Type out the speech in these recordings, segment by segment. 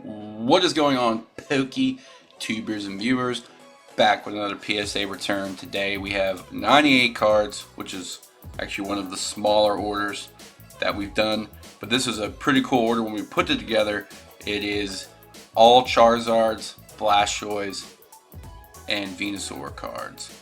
What is going on, Pokey tubers and viewers? Back with another PSA return. Today we have 98 cards, which is actually one of the smaller orders that we've done. But this is a pretty cool order. When we put it together, it is all Charizards, Blastoise, and Venusaur cards.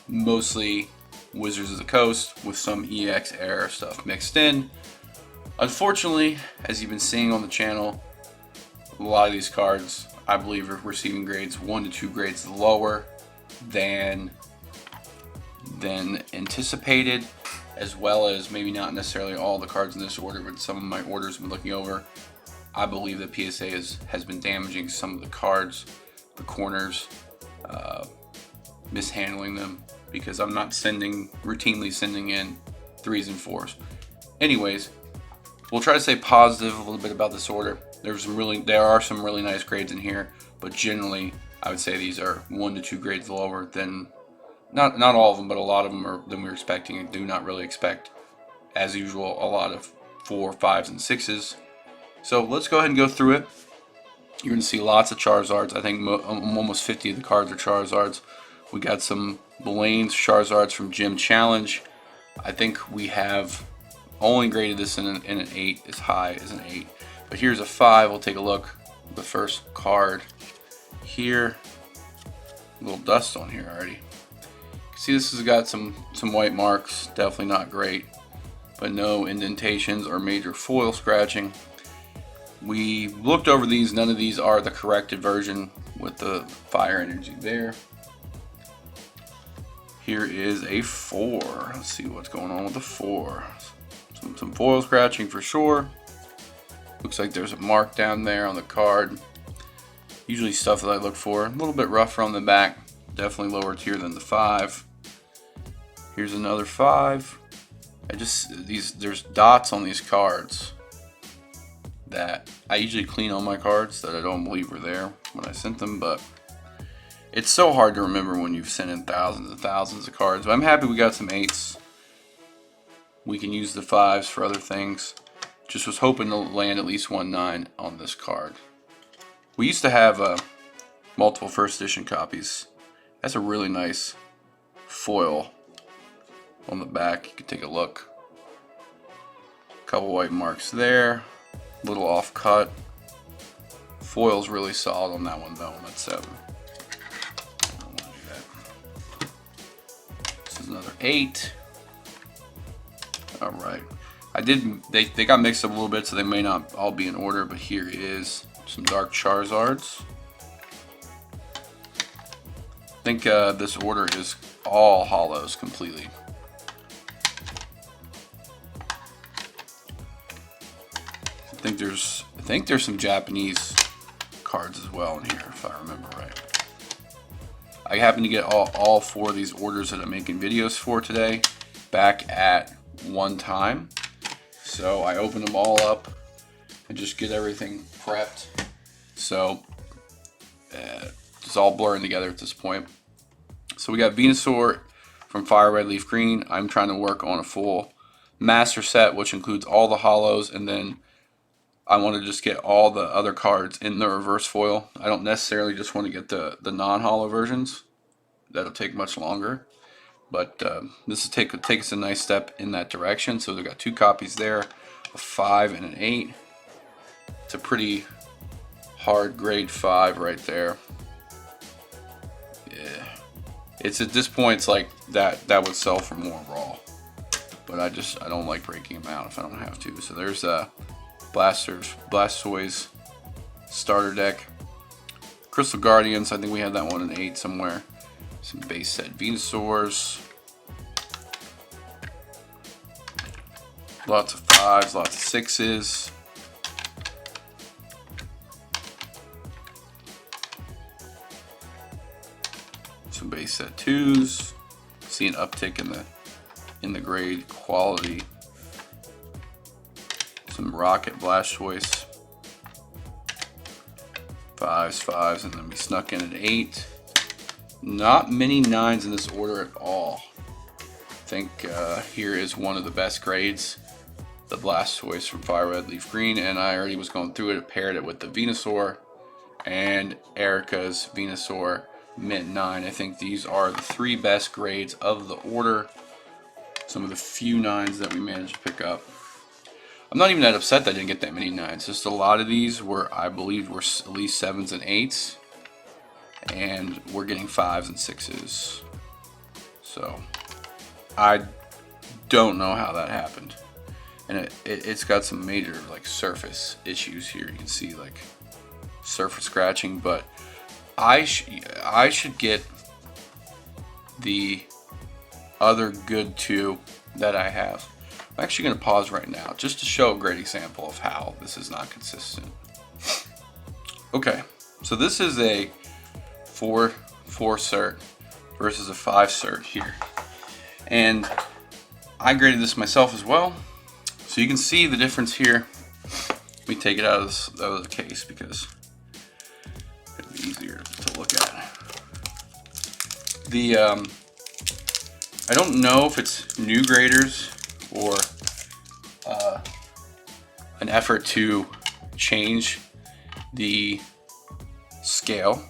Mostly Wizards of the Coast with some EX Air stuff mixed in. Unfortunately, as you've been seeing on the channel, a lot of these cards, I believe, are receiving grades 1 to 2 grades lower than anticipated, as well as maybe not necessarily all the cards in this order, but some of my orders I've been looking over. I believe that PSA has been damaging some of the cards, the corners, mishandling them, because I'm not routinely sending in 3s and 4s. Anyways, we'll try to stay positive a little bit about this order. There are some really nice grades in here, but generally I would say these are 1 to 2 grades lower than, not all of them, but a lot of them are than we were expecting, and do not really expect, as usual, a lot of 4, 5s, and 6s. So let's go ahead and go through it. You're going to see lots of Charizards. I think almost 50 of the cards are Charizards. We got some Blaine's Charizards from Gym Challenge. I think we have only graded this in an 8, as high as an 8. But here's a 5. We'll take a look. The first card here. A little dust on here already. See, this has got some white marks. Definitely not great. But no indentations or major foil scratching. We looked over these. None of these are the corrected version with the fire energy there. Here is a 4. Let's see what's going on with the 4. Some foil scratching for sure. Looks like there's a mark down there on the card. Usually stuff that I look for. A little bit rougher on the back. Definitely lower tier than the 5. Here's another 5. There's dots on these cards that I usually clean all my cards that I don't believe were there when I sent them, but it's so hard to remember when you've sent in thousands and thousands of cards. But I'm happy we got some 8s. We can use the 5s for other things. Just was hoping to land at least 1 9 on this card. We used to have multiple first edition copies. That's a really nice foil on the back. You can take a look. Couple white marks there. Little off cut. Foil's really solid on that one though. On that 7. I don't want to do that. This is another 8. All right. They got mixed up a little bit, so they may not all be in order, but here is some dark Charizards. I think this order is all hollows completely. I think there's some Japanese cards as well in here, if I remember right. I happen to get all 4 of these orders that I'm making videos for today back at one time. So I open them all up and just get everything prepped. So it's all blurring together at this point. So we got Venusaur from Fire Red Leaf Green. I'm trying to work on a full master set, which includes all the hollows, and then I want to just get all the other cards in the reverse foil. I don't necessarily just want to get the non-hollow versions. That'll take much longer. But this will take us a nice step in that direction. So we've got 2 copies there, a 5 and an 8. It's a pretty hard grade 5 right there. Yeah, it's at this point, it's like that would sell for more raw. But I don't like breaking them out if I don't have to. So there's Blastoise starter deck. Crystal Guardians, I think we had that one in 8 somewhere. Some base set Venusaurs. Lots of 5s, lots of 6s. Some base set 2s. See an uptick in the grade quality. Some Rocket Blastoise. 5s, and then we snuck in an 8. Not many 9s in this order at all. I think here is one of the best grades the Blastoise from Fire Red Leaf Green, and I already was going through it, paired it with the Venusaur and Erica's Venusaur Mint 9. I think these are the 3 best grades of the order. Some of the few 9s that we managed to pick up. I'm not even that upset that I didn't get that many 9s. Just a lot of these were, I believe, were at least 7s and 8s. And we're getting 5s and 6s. So, I don't know how that happened. And it's got some major like surface issues here. You can see like surface scratching, but I should get the other good 2 that I have. I'm actually going to pause right now just to show a great example of how this is not consistent. Okay, so this is a 4 cert versus a 5 cert here, and I graded this myself as well. So you can see the difference here. Let me take it out of the case because it'll be easier to look at. I don't know if it's new graders or an effort to change the scale,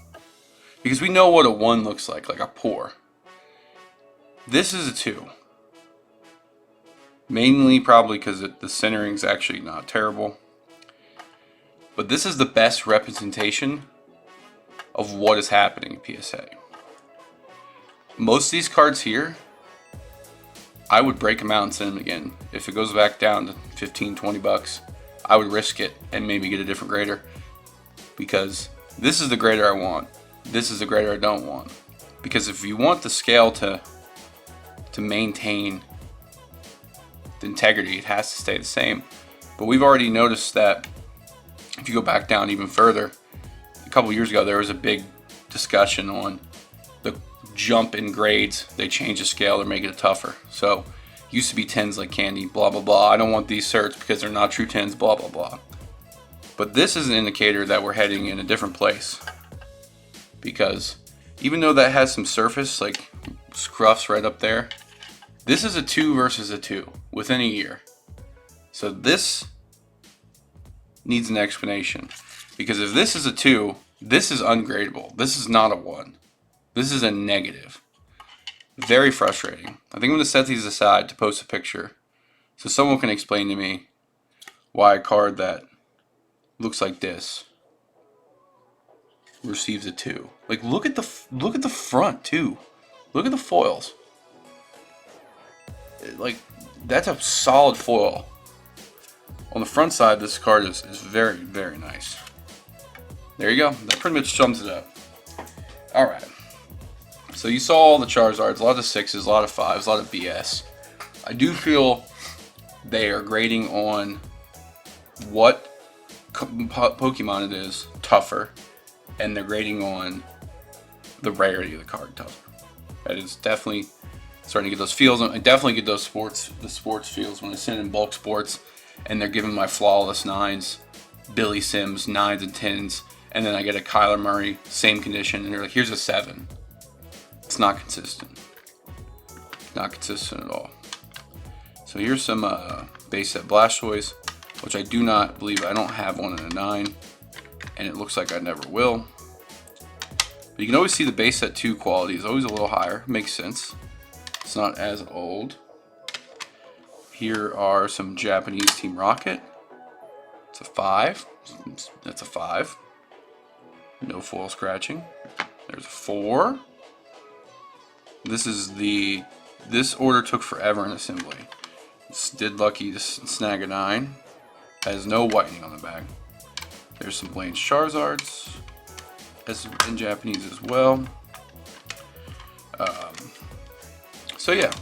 because we know what a 1 looks like a pour. This is a 2. Mainly probably because the centering is actually not terrible. But this is the best representation of what is happening in PSA. Most of these cards here, I would break them out and send them again. If it goes back down to 15, 20 bucks, I would risk it and maybe get a different grader. Because this is the grader I want. This is the grader I don't want. Because if you want the scale to maintain the integrity, it has to stay the same. But we've already noticed that if you go back down even further, a couple years ago there was a big discussion on the jump in grades. They changed the scale, they're making it tougher. So used to be 10s like candy, blah blah blah. I don't want these certs because they're not true 10s, blah blah blah. But this is an indicator that we're heading in a different place, because even though that has some surface like scruffs right up there, this is a 2 versus a 2 within a year. So this needs an explanation. Because if this is a 2, this is ungradable. This is not a 1. This is a negative. Very frustrating. I think I'm going to set these aside to post a picture so someone can explain to me why a card that looks like this receives a 2. Like look at the front too. Look at the foils. Like, that's a solid foil. On the front side, this card is very, very nice. There you go. That pretty much sums it up. Alright. So you saw all the Charizards, a lot of 6s, a lot of 5s, a lot of BS. I do feel they are grading on what Pokemon it is tougher, and they're grading on the rarity of the card tougher. That is definitely starting to get those feels. I definitely get those the sports feels when I send in bulk sports and they're giving my flawless 9s, Billy Sims 9s and 10s, and then I get a Kyler Murray, same condition, and they're like, here's a 7. It's not consistent. Not consistent at all. So here's some base set Blastoise, which I do not believe, I don't have one in a 9, and it looks like I never will. But you can always see the base set 2 quality is always a little higher. Makes sense. It's not as old. Here are some Japanese Team Rocket. It's a 5. That's a 5. No foil scratching. There's a 4. This order took forever in assembly. Did lucky to snag a 9. Has no whitening on the back. There's some Blaine's Charizards, as in Japanese as well. So yeah,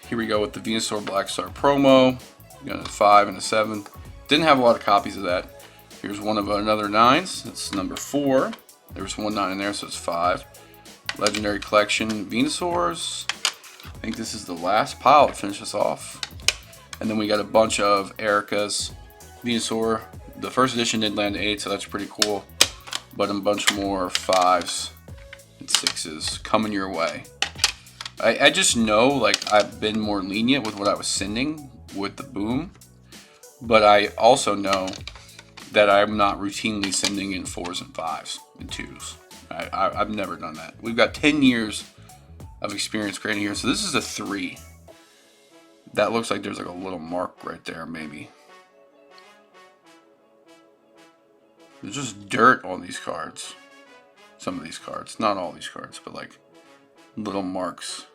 here we go with the Venusaur Black Star promo. We got a 5 and a 7. Didn't have a lot of copies of that. Here's one of another 9s. It's number 4. There's one 9 in there, so it's 5. Legendary Collection Venusaurs. I think this is the last pile to finish us off. And then we got a bunch of Erica's Venusaur. The first edition did land 8, so that's pretty cool. But a bunch more 5s and 6s coming your way. I just know, like, I've been more lenient with what I was sending with the boom, but I also know that I'm not routinely sending in 4s and 5s and 2s. I've never done that. We've got 10 years of experience grading here, so this is a 3. That looks like there's like a little mark right there, maybe. There's just dirt on these cards. Some of these cards, not all these cards, but like little marks,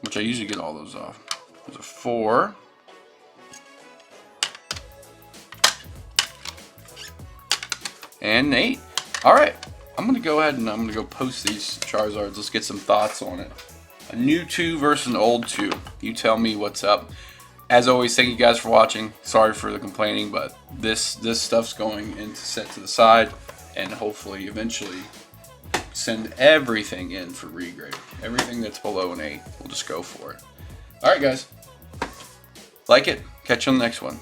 which I usually get all those off. There's a 4. And an 8. Alright, I'm going to go ahead and I'm going to go post these Charizards. Let's get some thoughts on it. A new 2 versus an old 2. You tell me what's up. As always, thank you guys for watching. Sorry for the complaining, but this stuff's going into set to the side, and hopefully eventually send everything in for regrade. Everything that's below an 8, we'll just go for it. Alright guys, like it. Catch you on the next one.